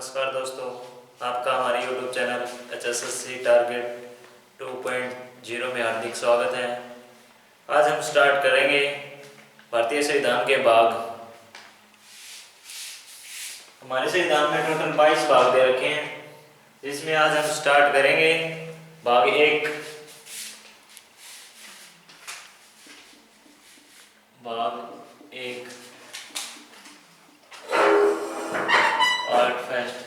नमस्कार दोस्तों, आपका हमारे YouTube चैनल HSSC टारगेट 2.0 में हार्दिक स्वागत है। आज हम स्टार्ट करेंगे भारतीय संविधान के भाग। हमारे संविधान में टोटल 22 भाग दे रखे हैं, जिसमें आज हम स्टार्ट करेंगे भाग 1। भाग 1 आर्ट फेस्ट।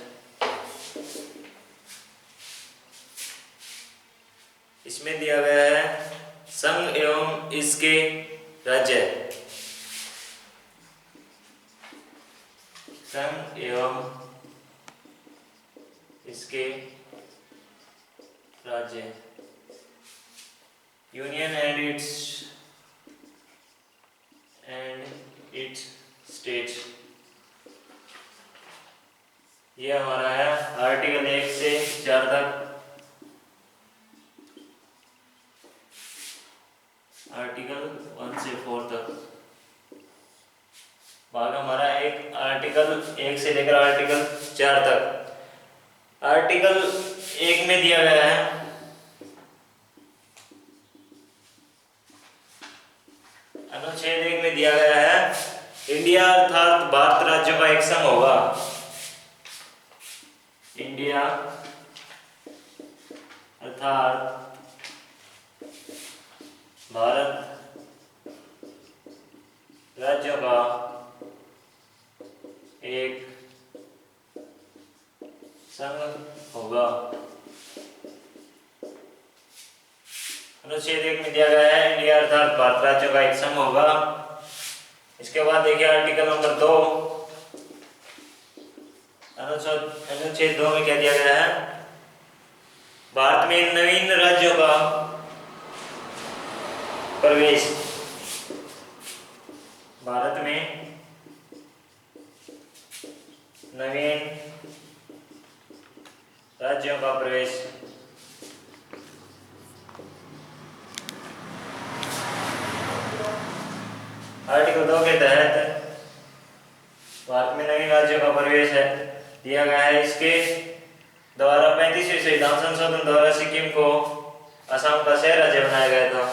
इसमें दिया गया है संघ एवं इसके राज्य। संघ एवं इसके राज्य, यूनियन एंड इट्स स्टेट्स। ये हमारा है आर्टिकल 1 से 4 तक। आर्टिकल 1 से 4 तक भाग हमारा एक आर्टिकल 1 से लेकर आर्टिकल 4 तक। आर्टिकल 1 में दिया गया है अनुच्छेद 1 में दिया गया है इंडिया अर्थात भारत राज्यों का एक संघ होगा। इंडिया अर्थात भारत राज्यों का एक संघ होगा। अनुच्छेद 1 में दिया गया है इंडिया अर्थात भारत राज्यों का एक संघ होगा। इसके बाद देखिए आर्टिकल नंबर 2। अनुच्छेद 2 में क्या दिया गया है? भारत में नवीन राज्यों का प्रवेश। भारत में नवीन राज्यों का प्रवेश। आर्टिकल 2 के तहत भारत में नवीन राज्यों का प्रवेश है दिया गया है। इसके द्वारा 35वें संविधान संशोधन द्वारा सिक्किम को असम का सह राज्य बनाया गया था।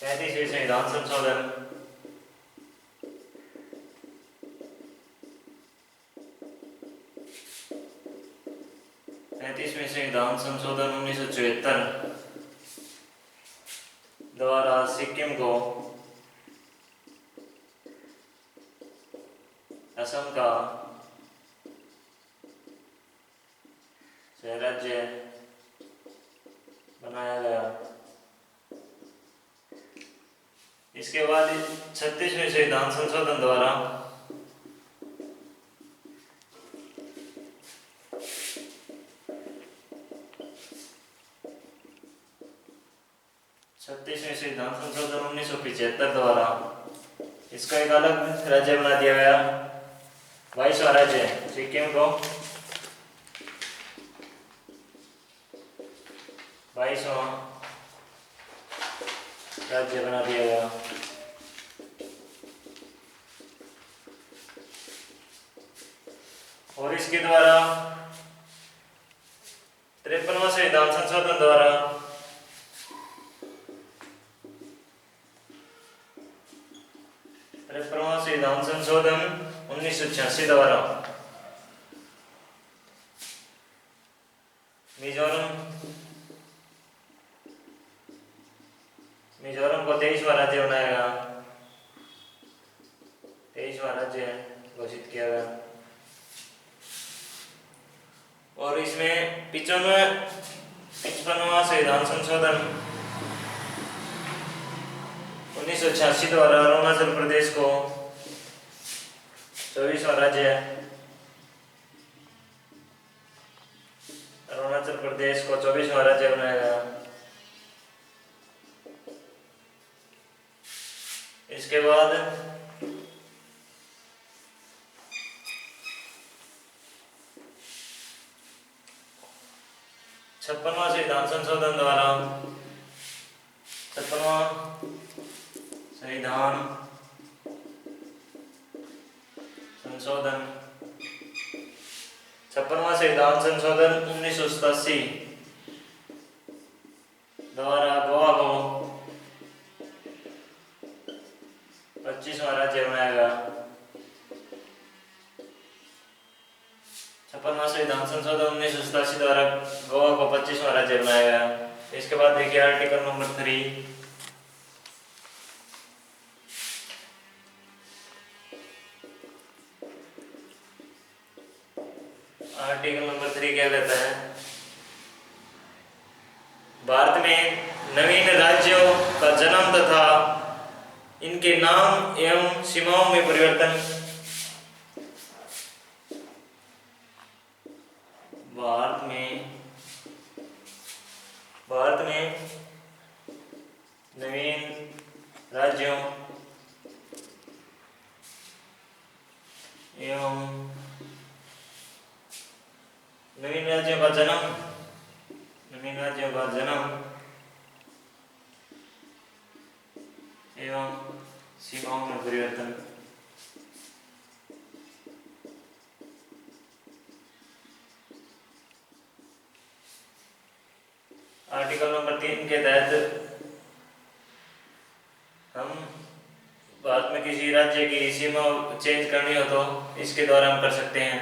35वें संविधान संशोधन 35वें संविधान संशोधन 1974 द्वारा सिक्किम को असम का सह राज्य बनाया गया। इसके बाद 36वें संविधान संशोधन द्वारा संविधान संशोधन 1975 द्वारा इसका एक अलग राज्य बना दिया गया। 22वां राज्य सिक्किम को 22वां राज्य बना दिया गया। और इसके द्वारा 53वां संविधान संशोधन द्वारा 53वां संविधान संशोधन 1986 द्वारा मिजोरम को 23वां राज्य बनाया गया। 23वां राज्य घोषित किया गया। और इसमें 55वां संविधान संशोधन 1986 द्वारा अरुणाचल प्रदेश को 24वां राज्य, अरुणाचल प्रदेश को 24वां राज्य बनाया गया। इसके बाद 56वां संविधान संशोधन द्वारा 56वां 56वां संविधान संशोधन 56वां संविधान संशोधन 1987 द्वारा गोवा को 25वां राज्य बनाया गया। 56वां संविधान संशोधन 1987 द्वारा गोवा को 25वां राज्य बनाया गया। इसके बाद देखिए आर्टिकल नंबर 3। आर्टिकल नंबर 3 क्या कहता है? भारत में नवीन राज्यों का जन्म तथा इनके नाम एवं सीमाओं में परिवर्तन। भारत में नवीन राज्यों एवं नवीन राज्यों का जन्म एवं सीमाओं में परिवर्तन। आर्टिकल नंबर 3 के तहत हम भारत में किसी राज्य की सीमा चेंज करनी हो तो इसके द्वारा हम कर सकते हैं।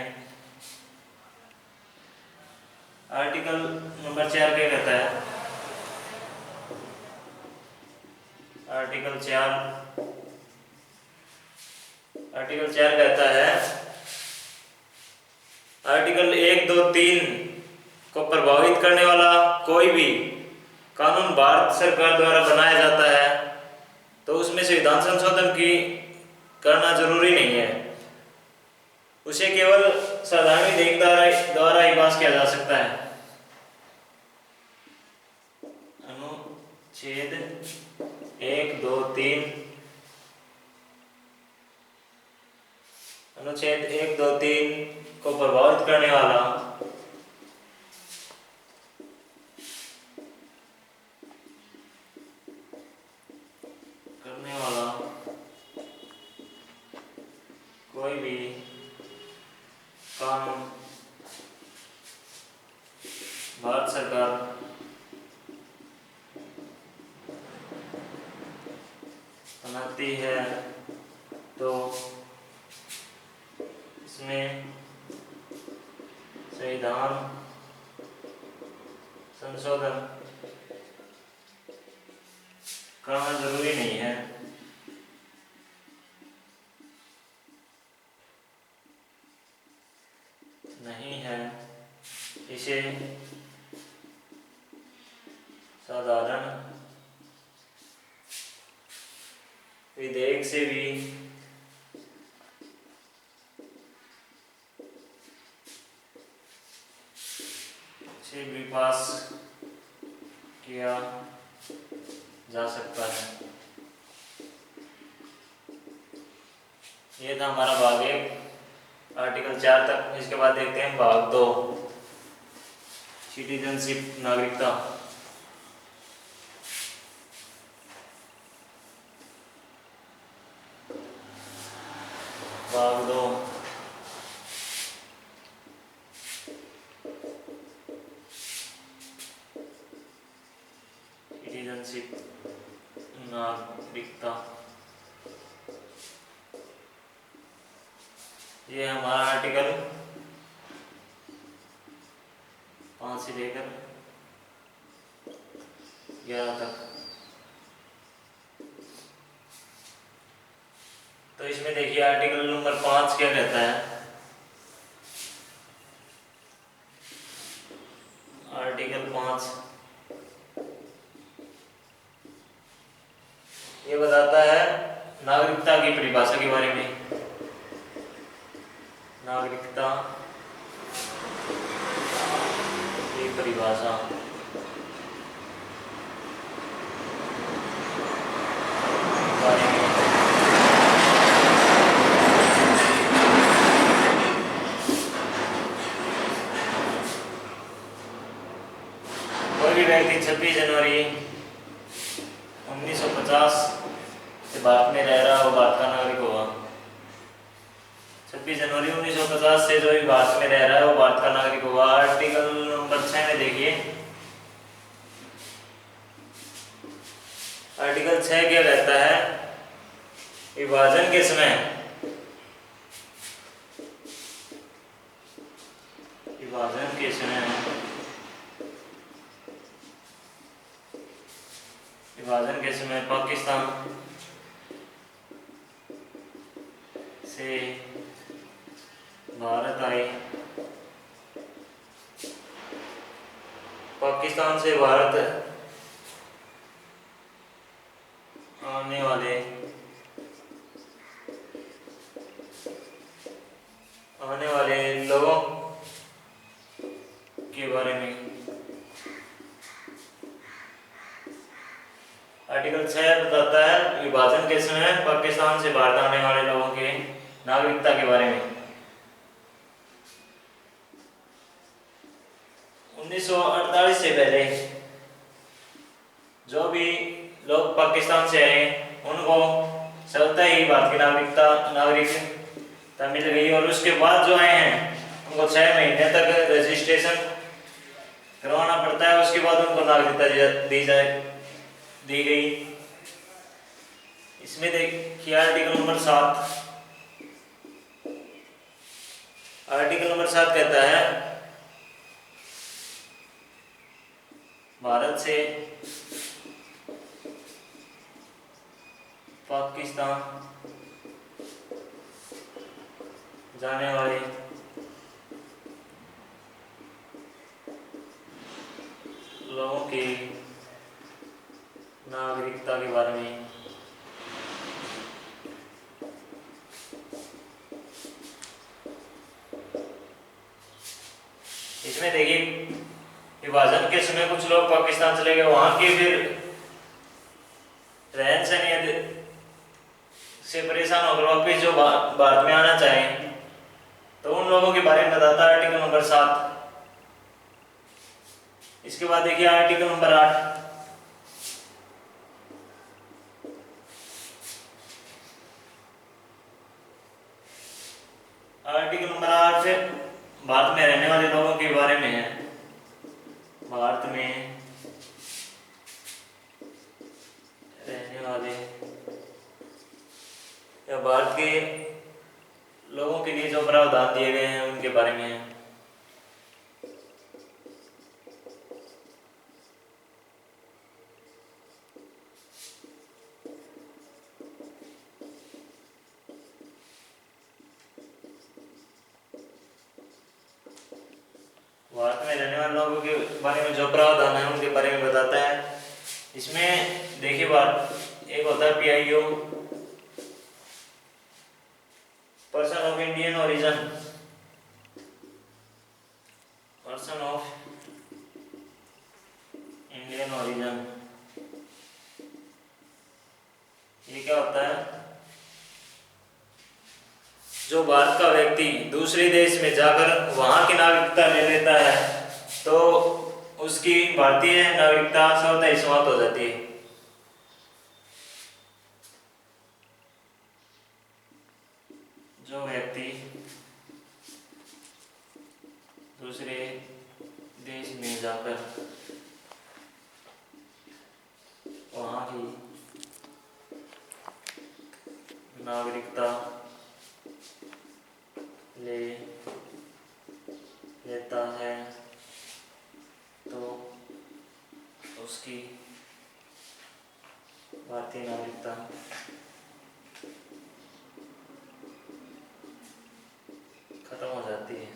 आर्टिकल नंबर 4 क्या कहता है? आर्टिकल 4 कहता है आर्टिकल 1, 2, 3 को प्रभावित करने वाला कोई भी कानून भारत सरकार द्वारा बनाया जाता है तो उसमें संविधान संशोधन की करना जरूरी नहीं है। उसे केवल साधारण विधेयक द्वारा ही पास किया जा सकता है। अनुच्छेद 1, 2, 3 अनुच्छेद 1, 2, 3 को प्रभावित करने वाला कोई भी कानून भारत सरकार बनाती है तो इसमें संविधान संशोधन करना जरूरी नहीं है। इसे साधारण विधेयक से भी पास किया जा सकता है। ये था हमारा भाग 1 आर्टिकल 4 तक। इसके बाद देखते हैं भाग 2 सिटीजनशिप नागरिकता। भाग 2 सिटीजनशिप नागरिकता। ये हमारा आर्टिकल 5 से लेकर 11 तक। तो इसमें देखिए आर्टिकल नंबर 5 क्या कहता है? आर्टिकल 5 ये बताता है नागरिकता की परिभाषा के बारे में। नागरिकता की परिभाषा बारे में। कोई भी व्यक्ति 26 जनवरी 19 1950 से भारत में रह रहा, वो भारत का नागरिक होगा। 26 जनवरी 1950 से जो भी भारत में रह रहा है वो भारत का नागरिक होगा। आर्टिकल नंबर 6 में देखिए, आर्टिकल 6 क्या कहता है? विभाजन के समय पाकिस्तान से भारत आए, पाकिस्तान से भारत आने वाले लोगों के बारे में आर्टिकल 6 बताता है विभाजन के समय पाकिस्तान से भारत आने वाले लोगों के नागरिकता के बारे में। 1948 से पहले जो भी लोग पाकिस्तान से आए उनको स्वतः ही भारत की नागरिकता मिल गई, और उसके बाद जो आए हैं उनको 6 महीने तक रजिस्ट्रेशन करवाना पड़ता है, उसके बाद उनको नागरिकता दी गई। इसमें देखिए आर्टिकल नंबर 7, आर्टिकल नंबर 7 कहता है भारत से पाकिस्तान जाने वाले लोगों की नागरिकता के बारे में इसमें देखिए विभाजन के समय कुछ लोग पाकिस्तान चले गए, वहां के फिर रहन सहन से परेशान होकर वापिस जो भारत में आना चाहें तो उन लोगों के बारे में बताता है आर्टिकल नंबर 7। इसके बाद देखिए आर्टिकल नंबर 8, आर्टिकल नंबर 8 से भारत में रहने वाले लोगों के बारे में है। भारत में रहने वाले या भारत के लोगों के लिए जो प्रावधान दिए गए हैं उनके बारे में है। भारत में रहने वाले लोगों के बारे में जो प्रावधान है उनके बारे में बताता है। इसमें देखिए भारत एक होता है PIO, person of Indian origin, person of Indian origin. ये क्या होता है? जो भारत का व्यक्ति दूसरे देश में जाकर वहां की नागरिकता ले लेता है तो उसकी भारतीय नागरिकता स्वतः ही समाप्त हो जाती है। जो व्यक्ति दूसरे देश में जाकर वहां की नागरिकता लेता है तो उसकी भारतीय नागरिकता खत्म हो जाती है।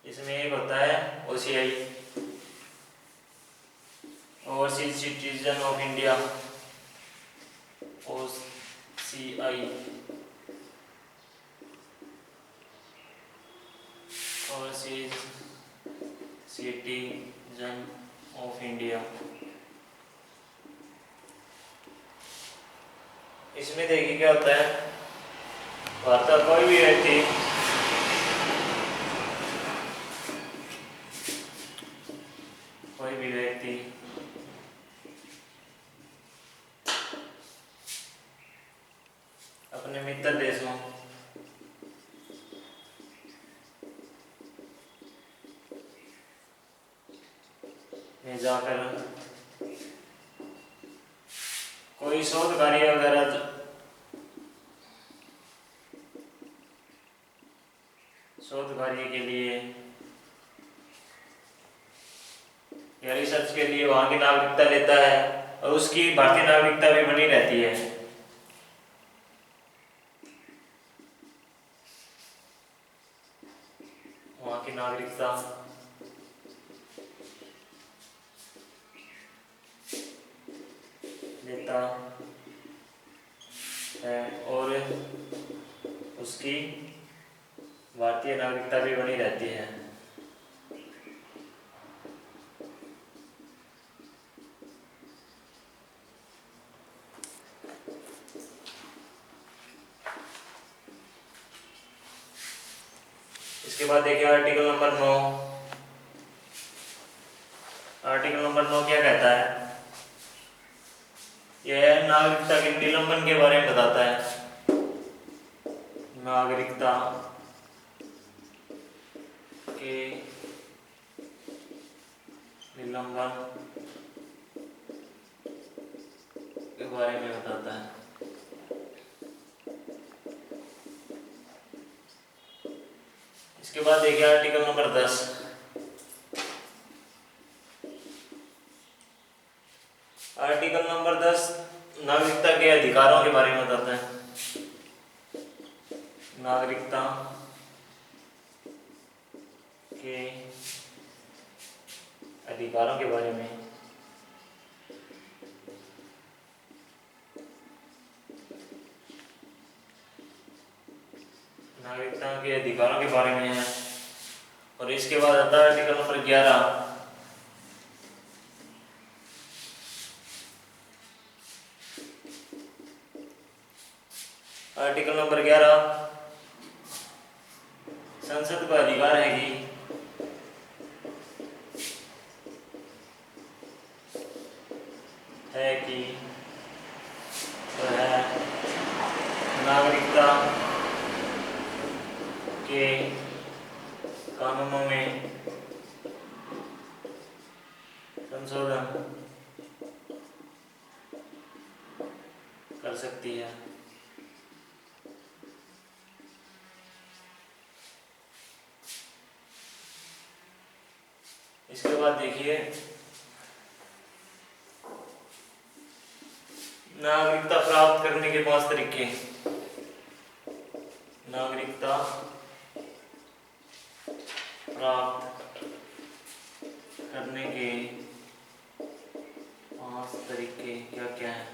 इसमें एक होता है OCI, overseas citizen of India, OCI, overseas citizen of India. इसमें देखिए क्या होता है, भारत का कोई भी व्यक्ति कोई भी व्यक्ति अपने मित्र देशों में जाकर कोई शोध कार्य वगैरह के लिए या रिसर्च के लिए वहां की नागरिकता लेता है और उसकी भारतीय नागरिकता भी बनी रहती है। वहां की नागरिकता लेता है और उसकी भारतीय नागरिकता भी बनी रहती है। इसके बाद देखिए आर्टिकल नंबर 9। आर्टिकल नंबर 9 क्या कहता है? यह नागरिकता के निलंबन के बारे में बताता है। नागरिकता के निलंबन के बारे में बताता है। इसके बाद देखिए आर्टिकल नंबर 10। आर्टिकल नंबर 10 नागरिकता के अधिकारों के बारे में बताता है। नागरिकता के अधिकारों के बारे में। नागरिकता के अधिकारों के बारे में है। और इसके बाद आता है आर्टिकल नंबर 11। आर्टिकल नंबर 11 संसद का अधिकार है कि वह नागरिकता के कानूनों में संशोधन कर सकती है। इसके बाद देखिए नागरिकता प्राप्त करने के 5 तरीके। नागरिकता प्राप्त करने के 5 तरीके क्या क्या है?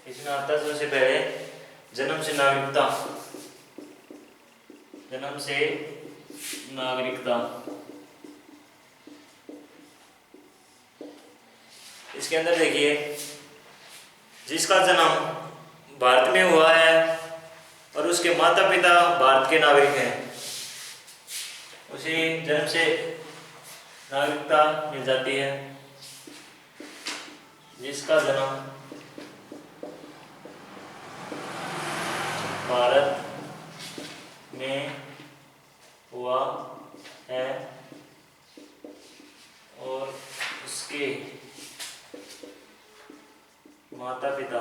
इसमें आता है सबसे पहले जन्म से नागरिकता। जन्म से नागरिकता। इसके अंदर देखिए जिसका जन्म भारत में हुआ है और उसके माता पिता भारत के नागरिक हैं, उसे जन्म से नागरिकता मिल जाती है। जिसका जन्म भारत में हुआ है और उसके माता पिता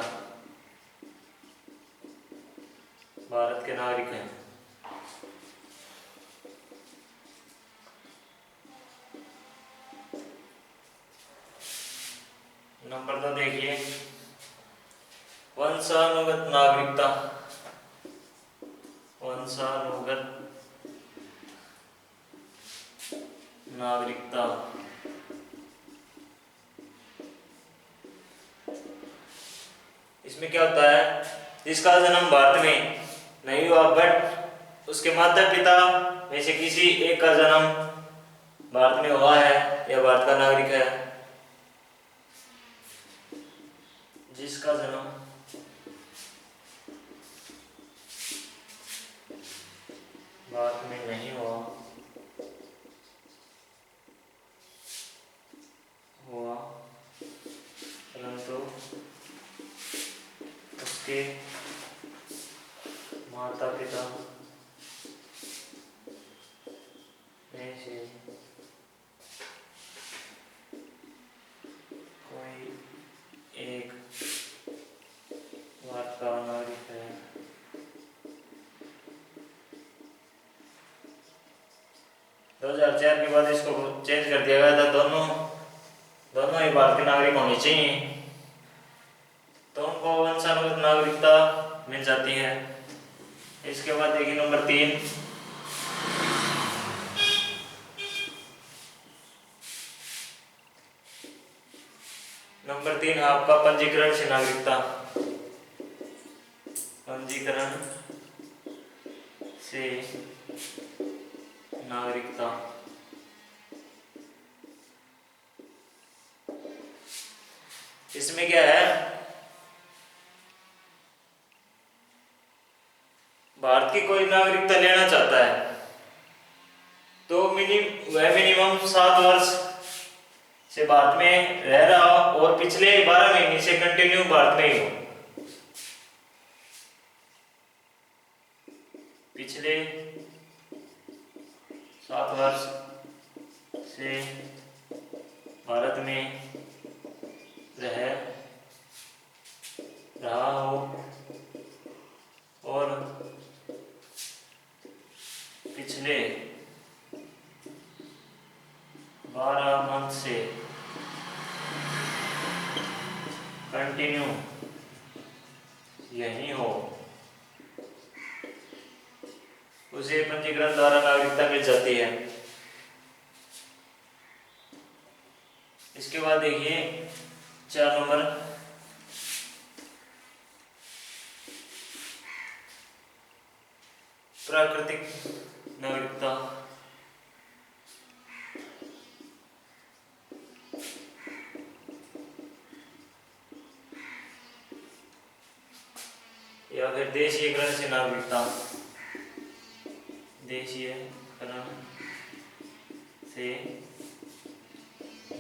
भारत के नागरिक हैं। नंबर 2 देखिए वंशानुगत नागरिकता। वंशानुगत नागरिकता। इसमें क्या होता है? जिसका जन्म भारत में नहीं हुआ बट उसके माता पिता में से किसी एक का जन्म भारत में हुआ है या भारत का नागरिक है। जिसका जन्म भारत में नहीं हुआ इसके माता पिता में से कोई एक भारत का नागरिक है। 2004 के बाद इसको चेंज कर दिया गया था, दोनों ही भारत के नागरिक होने चाहिए, तो उनको वंशानुगत नागरिकता मिल जाती है। इसके बाद देखिए नंबर 3, आपका पंजीकरण से नागरिकता। पंजीकरण से नागरिकता इसमें क्या है, भारत की कोई नागरिकता लेना चाहता है तो वह मिनिमम 7 वर्ष से भारत में रह रहा हो और पिछले 12 महीने से कंटिन्यू भारत में ही हो। पिछले 7 वर्ष से भारत में रह रहा हो और पिछले 12 मंथ से कंटिन्यू यही हो, उसे पंजीकरण द्वारा नागरिकता मिल जाती है। इसके बाद देखिए 4 नंबर, प्राकृतिक नागरिकता। या फिर देशीयकरण से नागरिकता। देशीयकरण से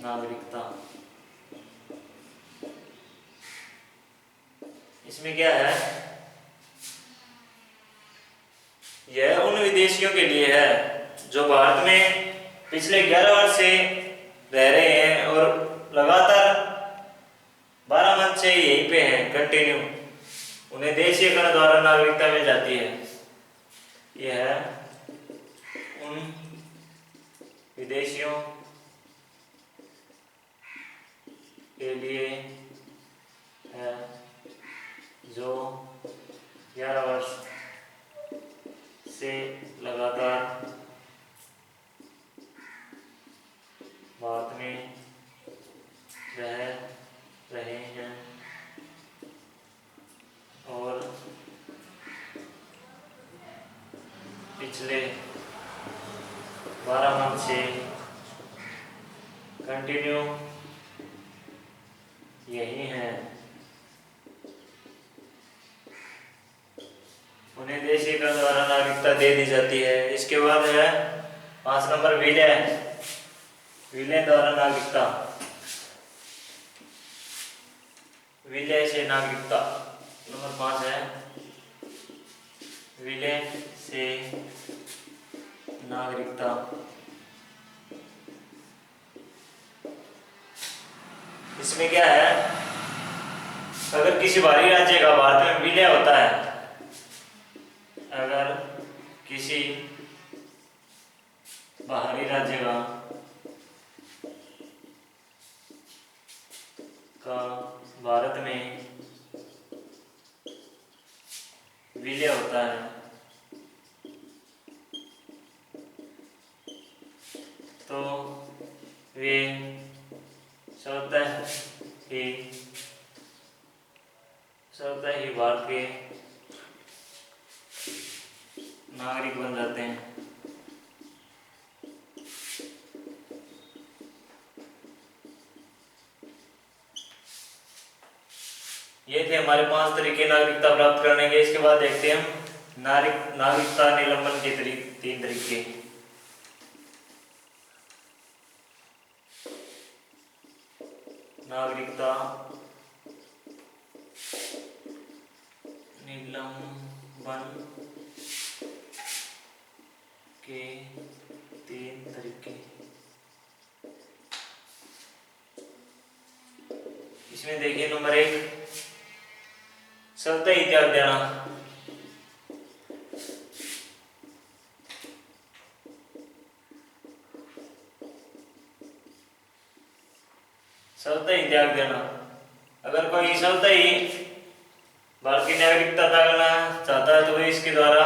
नागरिकता इसमें क्या है, यह उन विदेशियों के लिए है जो भारत में पिछले 11 वर्ष से रह रहे हैं और लगातार 12 मंथ से यहीं पे हैं कंटिन्यू, उन्हें देशीयकरण द्वारा नागरिकता मिल जाती है। यह है उन विदेशियों के लिए है जो 11 वर्ष से लगातार भारत में रह रहे हैं और पिछले 12 मंथ से कंटिन्यू यही है, उन्हें देशीयकरण द्वारा नागरिकता दे दी जाती है। इसके बाद है 5 नंबर, विलय द्वारा नागरिकता। विलय से नागरिकता नंबर 5 है, विलय से नागरिकता। इसमें क्या है, अगर किसी बाहरी राज्य का भारत में विलय होता है, अगर किसी बाहरी राज्य का भारत में विलय होता है तो वे स्वतः ही भारत के नागरिक बन जाते हैं। ये थे हमारे 5 तरीके नागरिकता प्राप्त करने के। इसके बाद देखते हैं हम नागरिकता निलंबन के 3 तरीके। नागरिकता निलंबन के 3 तरीके। इसमें देखिए नंबर 1 स्वतः ही त्याग देना। स्वतः ही त्याग देना। अगर कोई स्वतः ही भारत की नागरिकता त्यागना चाहता है तो वह इसके द्वारा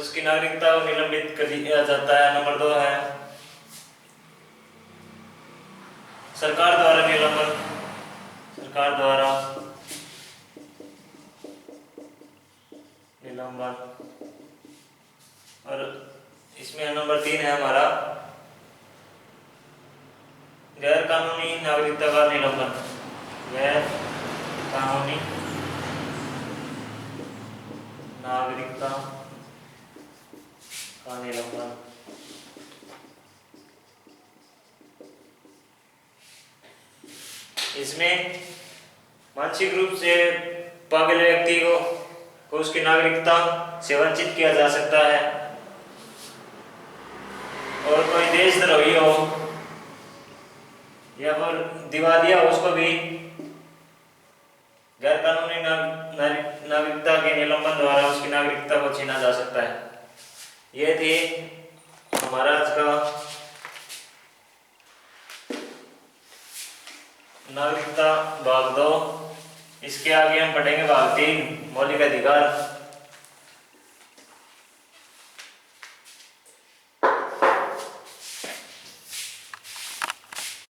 उसकी नागरिकता को निलंबित कर दिया जाता है। नंबर 2 है सरकार द्वारा निलंबन। सरकार द्वारा निलंबन। और इसमें नंबर 3 है हमारा गैर कानूनी नागरिकता का निलंबन। गैर कानूनी नागरिकता का निलंबन। इसमें मानसिक रूप से पागल व्यक्ति को उसकी नागरिकता से वंचित किया जा सकता है। और कोई देशद्रोही हो या फिर दिवालिया हो उसको भी गैर कानूनी नागरिकता के निलंबन द्वारा उसकी नागरिकता को छीना जा सकता है। ये थी हमारा आज का नागरिकता भाग 2। इसके आगे हम पढ़ेंगे भाग 3 मौलिक अधिकार।